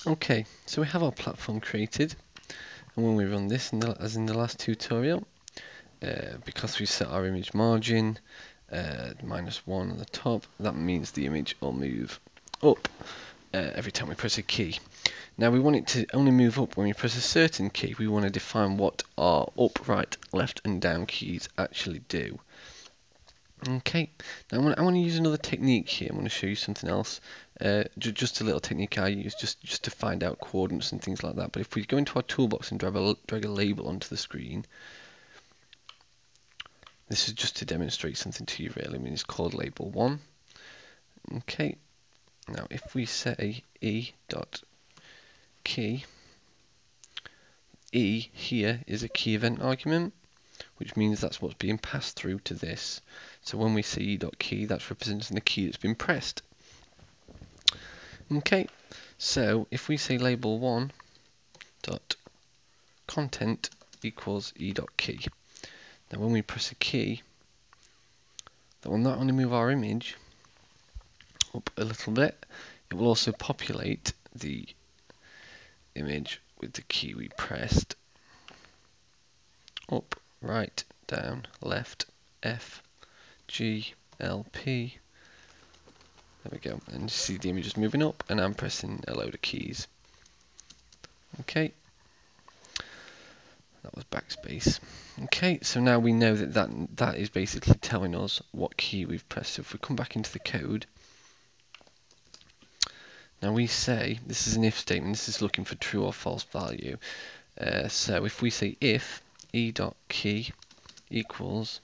Okay, so we have our platform created, and when we run this, as in the last tutorial, because we set our image margin -1 on the top, that means the image will move up every time we press a key. Now we want it to only move up when we press a certain key. We want to define what our up, right, left and down keys actually do. Okay, now I want to use another technique here. I want to show you something else. Just a little technique I use just to find out coordinates and things like that. But if we go into our toolbox and drag a label onto the screen, this is just to demonstrate something to you really. I mean, it's called label 1. Okay, now if we say e dot key, e here is a key event argument, which means that's what's being passed through to this. So when we say e.key, that's representing the key that's been pressed. Okay, so if we say label 1 dot content equals e.key, now when we press a key, that will not only move our image up a little bit, it will also populate the image with the key we pressed. Up, right, down, left, F, G, L, P. There we go, and you see the image is moving up, and I'm pressing a load of keys. Okay, that was backspace. Okay, so now we know that is basically telling us what key we've pressed. So if we come back into the code, now we say, this is an if statement, this is looking for true or false value. So if we say if e.key equals,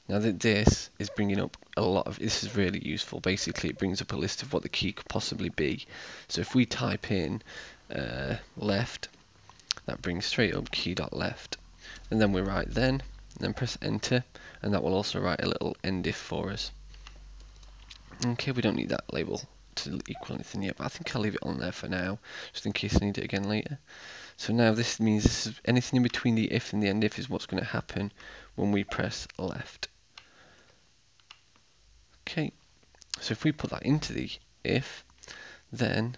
now that this is bringing up a lot of, this is really useful. Basically, it brings up a list of what the key could possibly be. So if we type in left, that brings straight up key.left. And then we write then press enter, and that will also write a little end if for us. Okay, we don't need that label to equal anything yet, but I think I'll leave it on there for now, just in case I need it again later. So now this means this is anything in between the if and the end if is what's going to happen when we press left. Okay, so if we put that into the if, then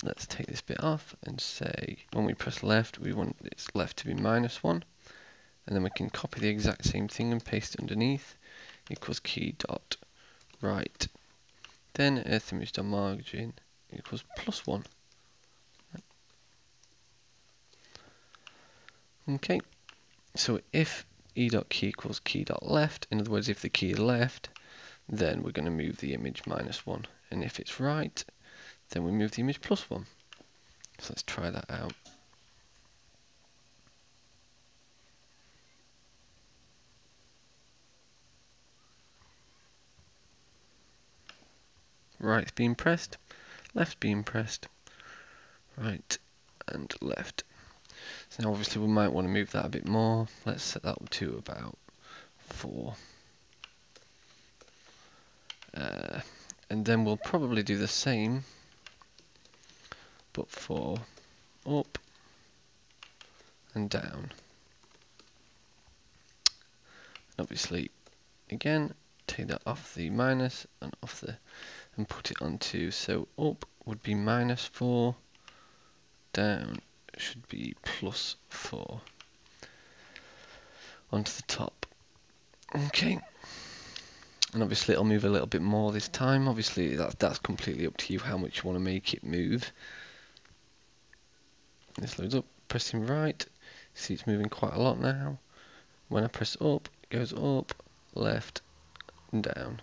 let's take this bit off and say when we press left, we want its left to be -1, and then we can copy the exact same thing and paste it underneath, equals key dot right, then earth image dot margin equals +1. Okay, so if e.key equals key.left, in other words, if the key is left, then we're going to move the image -1, and if it's right, then we move the image +1. So let's try that out. Right being pressed, left being pressed, right and left. So now obviously we might want to move that a bit more. Let's set that up to about 4. And then we'll probably do the same, but for up and down. Obviously, again, take that off the minus and off the, and put it onto, so up would be -4, down should be +4 onto the top. Okay, and obviously it'll move a little bit more this time. Obviously that's completely up to you how much you want to make it move. This loads up, pressing right, see it's moving quite a lot now. When I press up, it goes up, left and down.